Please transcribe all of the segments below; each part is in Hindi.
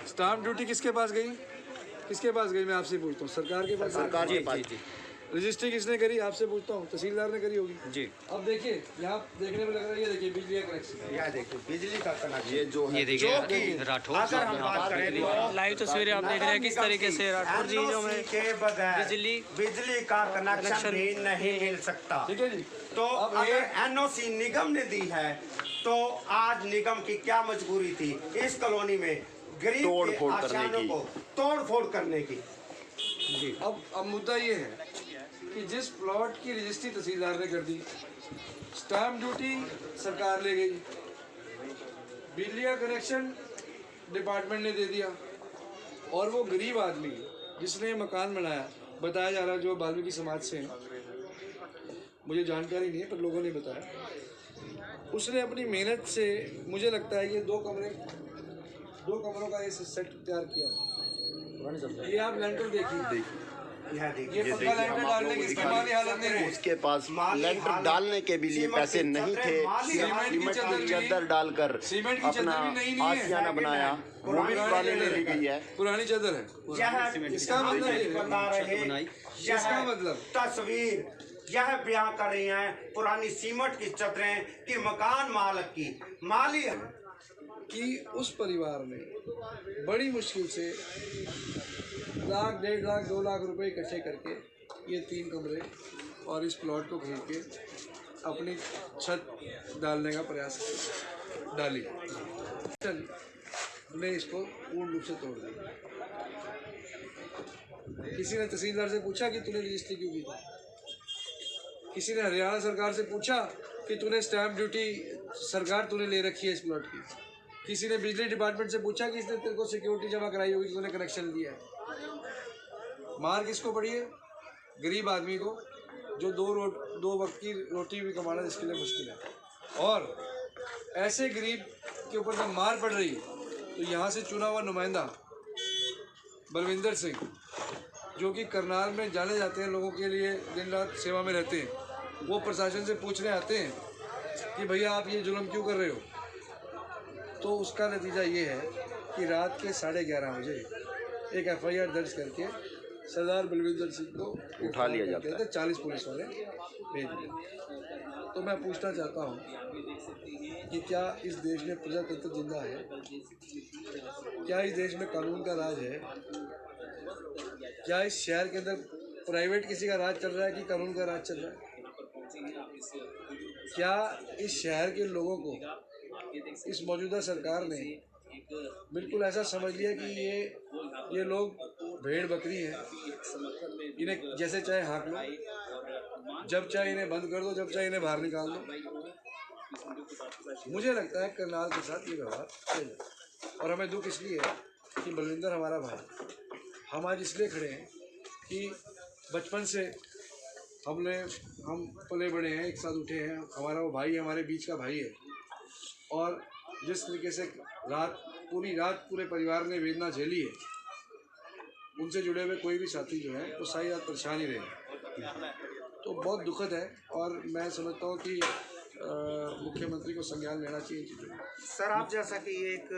स्टाम्प ड्यूटी किसके पास गई? किसके पास गई मैं आपसे पूछता हूँ? सरकार के पास। सरकार के पास। रजिस्ट्री किसने करी? आपसे पूछता हूँ। तहसीलदार ने करी होगी जी। अब देखिए यहाँ देखने में लग रहा है, ये देखिए बिजली का कनेक्शन, यह देखिए बिजली का कनेक्शन, ये जो है, ये देखिए राठौर अगर हम बात करें तो लाइव तस्वीरें आप देख रहे हैं किस तरीके से राठौर जी जो में के बगैर बिजली का कनेक्शन भी नहीं मिल सकता। ठीक है जी। तो अगर एनओसी निगम ने दी है तो आज निगम की क्या मजबूरी थी इस कॉलोनी में गरीब के आशियानों को तोड़ फोड़ करने की। जी। अब मुद्दा ये है कि जिस प्लॉट की रजिस्ट्री तहसीलदार ने कर दी, स्टाम्प ड्यूटी सरकार ले गई, बिजली का कनेक्शन डिपार्टमेंट ने दे दिया, और वो गरीब आदमी जिसने मकान बनाया, बताया जा रहा है जो वाल्मीकि समाज से हैं, मुझे जानकारी नहीं है पर लोगों ने बताया, उसने अपनी मेहनत से, मुझे लगता है ये 2 कमरों का ये सेट तैयार किया। ये आप लेंटर देखिए, ये पक्का लेंटर डालने की इसकी माली हालत नहीं है। उसके पास लेंटर डालने के भी लिए पैसे नहीं थे, सीमेंट की चादर डालकर अपना आशियाना बनाया, वो भी वाले ने ली गई है, पुरानी चादर है। इसका मतलब तस्वीर यह बयां कर रही है पुरानी सीमेंट की चादरें कि मकान मालिक की माली है कि उस परिवार ने बड़ी मुश्किल से 1 लाख, 1.5 लाख, 2 लाख रुपए इकट्ठे करके ये 3 कमरे और इस प्लॉट को खरीद के अपनी छत डालने का प्रयास डाली, ने इसको पूर्ण रूप से तोड़ दिया। किसी ने तहसीलदार से पूछा कि तूने रजिस्ट्री क्यों की? किसी ने हरियाणा सरकार से पूछा कि तूने स्टैम्प ड्यूटी सरकार तूने ले रखी है इस प्लॉट की? किसी ने बिजली डिपार्टमेंट से पूछा कि इसने तेरे को सिक्योरिटी जमा कराई होगी, तूने कनेक्शन दिया है? मार किसको पड़ी है? गरीब आदमी को, जो 2 वक्त की रोटी भी कमाना जिसके लिए मुश्किल है। और ऐसे गरीब के ऊपर जब मार पड़ रही तो यहाँ से चुना हुआ नुमाइंदा बलविंदर सिंह, जो कि करनाल में जाने जाते हैं, लोगों के लिए दिन रात सेवा में रहते हैं, वो प्रशासन से पूछने आते हैं कि भैया आप ये जुल्म क्यों कर रहे हो? तो उसका नतीजा ये है कि रात के 11:30 बजे एक FIR दर्ज करके सरदार बलविंदर सिंह को उठा लिया जाता है। 40 पुलिस वाले भेज दिए। तो मैं पूछना चाहता हूँ कि क्या इस देश में प्रजातंत्र जिंदा है? क्या इस देश में कानून का राज है? क्या इस शहर के अंदर प्राइवेट किसी का राज चल रहा है कि कानून का राज चल रहा है? क्या इस शहर के लोगों को इस मौजूदा सरकार ने बिल्कुल ऐसा समझ लिया कि ये लोग भेड़ बकरी हैं, इन्हें जैसे चाहे हाँक लो, जब चाहे इन्हें बंद कर दो, जब चाहे इन्हें बाहर निकाल दो? मुझे लगता है करनाल के साथ ये व्यवहार है। और हमें दुख इसलिए है कि बलविंदर हमारा भाई, हम आज इसलिए खड़े हैं कि बचपन से हम पले बड़े हैं, एक साथ उठे हैं, हमारा वो भाई हमारे बीच का भाई है। और जिस तरीके से पूरी रात पूरे परिवार ने वेदना झेली है, उनसे जुड़े हुए कोई भी साथी जो है वो सारी रात परेशान ही रहे, तो बहुत दुखद है। और मैं समझता हूँ कि मुख्यमंत्री को संज्ञान लेना चाहिए चीज़ों। सर, आप जैसा कि एक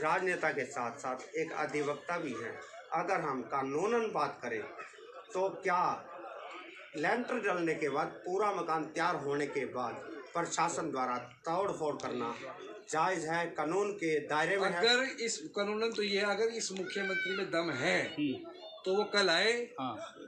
राजनेता के साथ साथ एक अधिवक्ता भी हैं, अगर हम कानूनन बात करें तो क्या लेंटर डलने के बाद पूरा मकान तैयार होने के बाद प्रशासन द्वारा तोड़ फोड़ करना जायज़ है, कानून के दायरे में है? अगर इस कानूनन तो ये है, अगर इस मुख्यमंत्री में दम है तो वो कल आए,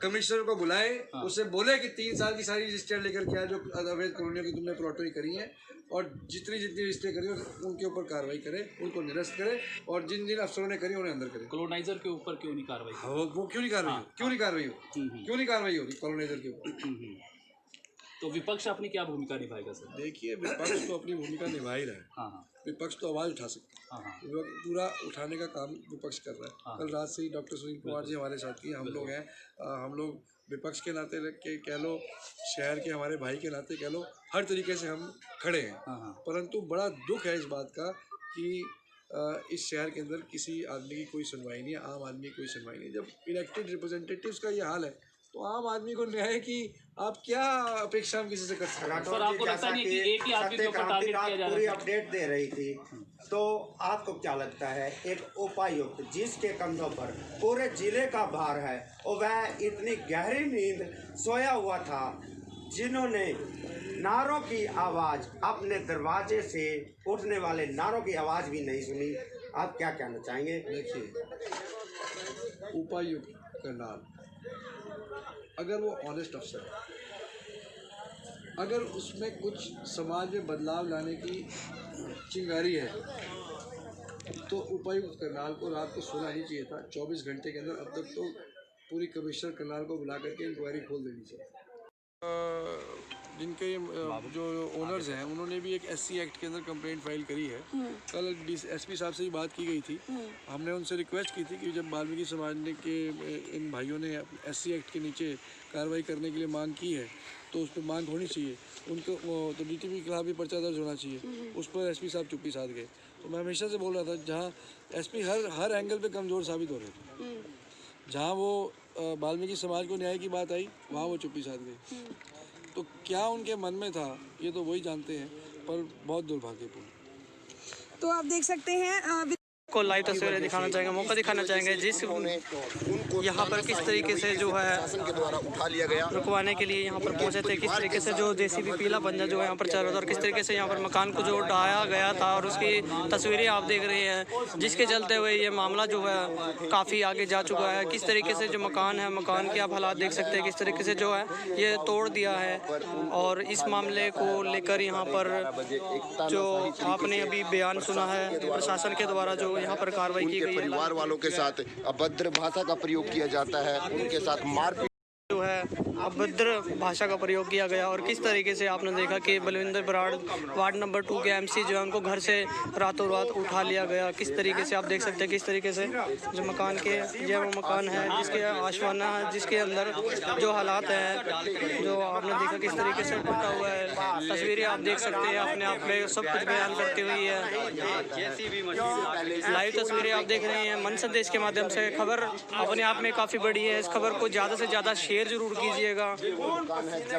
कमिश्नर को बुलाए, उससे बोले कि 3 साल की सारी रजिस्टर लेकर के जो अवैध कॉलोनियों की तुमने प्लॉटिंग करी है, और जितनी रजिस्टर करी उनके ऊपर कार्रवाई करे, उनको निरस्त करे, और जिन जिन अफसरों ने करी उन्हें अंदर करे। कॉलोनाइजर के ऊपर क्यों नहीं कार्रवाई? वो क्यों नहीं कार्रवाई होगी कॉलोनाइजर के ऊपर? तो विपक्ष अपनी क्या भूमिका निभाएगा सर? देखिए, विपक्ष तो अपनी भूमिका निभा ही रहा है। विपक्ष तो आवाज़ उठा सकता है, पूरा उठाने का काम विपक्ष कर रहा है। कल रात से ही डॉक्टर सुनील कुमार जी हमारे साथ ही, हम लोग हैं, हम लोग विपक्ष के नाते के कह लो, शहर के हमारे भाई के नाते कह लो, हर तरीके से हम खड़े हैं। परंतु बड़ा दुख है इस बात का कि इस शहर के अंदर किसी आदमी की कोई सुनवाई नहीं है, आम आदमी की कोई सुनवाई नहीं। जब इलेक्टेड रिप्रेजेंटेटिव्स का ये हाल है तो आम आदमी को न्याय की आप क्या अपेक्षा हम किसी से कर सकते हैं? राठौर सर, आपको जी, लगता जैसा नहीं कि कि एक ही आदमी के सत्य ऊपर क्रांति टारगेट किया जा रहा पूरी है? अपडेट दे रही थी, तो आपको क्या लगता है एक उपायुक्त जिसके कंधों पर पूरे जिले का भार है और वह इतनी गहरी नींद सोया हुआ था, जिन्होंने नारों की आवाज़ अपने दरवाजे से उठने वाले नारों की आवाज़ भी नहीं सुनी, आप क्या कहना चाहेंगे? देखिए, उपायुक्त करनाल अगर वो ऑनेस्ट अफसर है, अगर उसमें कुछ समाज में बदलाव लाने की चिंगारी है, तो उपायुक्त करनाल को रात को सोना नहीं चाहिए था। 24 घंटे के अंदर अब तक तो पूरी कमिश्नर करनाल को बुला करके इंक्वायरी खोल देनी चाहिए। जिनके जो ओनर्स हैं उन्होंने भी एक SC एक्ट के अंदर कंप्लेंट फाइल करी है। कल SP साहब से ही बात की गई थी। हमने उनसे रिक्वेस्ट की थी कि जब वाल्मीकि समाज ने के इन भाइयों ने SC एक्ट के नीचे कार्रवाई करने के लिए मांग की है, तो उस पर मांग होनी चाहिए। उनको तो DTP के खिलाफ भी पर्चा दर्ज होना चाहिए। उस पर SP साहब चुप्पी साध गए। तो मैं हमेशा से बोल रहा था, जहाँ SP हर एंगल पे कमज़ोर साबित हो रहे थे, जहाँ वो वाल्मीकि समाज को न्याय की बात आई, वहाँ वो चुप्पी साध गए। तो क्या उनके मन में था ये तो वही जानते हैं, पर बहुत दुर्भाग्यपूर्ण। तो आप देख सकते हैं को लाइव तस्वीरें दिखाना चाहेंगे, मौका दिखाना चाहेंगे जिस यहाँ पर किस तरीके से जो है शासन के द्वारा उठा लिया गया। रुकवाने के लिए यहाँ पर पहुँचे थे, किस तरीके से जो JCB पीला पंजा जो यहाँ पर चल रहा था और किस तरीके से यहाँ पर मकान को जो ढाया गया था, और उसकी तस्वीरें आप देख रहे हैं, जिसके चलते हुए ये मामला जो है काफ़ी आगे जा चुका है। किस तरीके से जो मकान है, मकान के आप हालात देख सकते हैं, किस तरीके से जो है ये तोड़ दिया है। और इस मामले को लेकर यहाँ पर जो आपने अभी बयान सुना है प्रशासन के द्वारा जो यहाँ पर कार्रवाई की गई है, परिवार वालों के साथ अभद्र भाषा का प्रयोग किया जाता है, उनके साथ मारपीट जो है अभद्र भाषा का प्रयोग किया गया। और किस तरीके से आपने देखा कि बलविंदर बराड़ वार्ड नंबर 2 के MC जो है उनको घर से रातों रात उठा लिया गया। किस तरीके से आप देख सकते हैं, किस तरीके से जो मकान के ये वो मकान है जिसके आशवाना है, जिसके अंदर जो हालात हैं जो आपने देखा किस तरीके से टूटा हुआ है। तस्वीरें आप देख सकते हैं, अपने आप में सब कुछ बयान करती हुई है। लाइव तस्वीरें आप देख रहे हैं। मन संदेश के माध्यम से खबर अपने आप में काफ़ी बड़ी है। इस खबर को ज़्यादा से ज़्यादा शेयर जरूर कीजिएगा।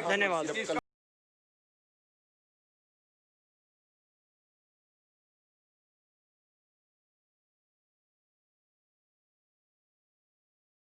धन्यवाद।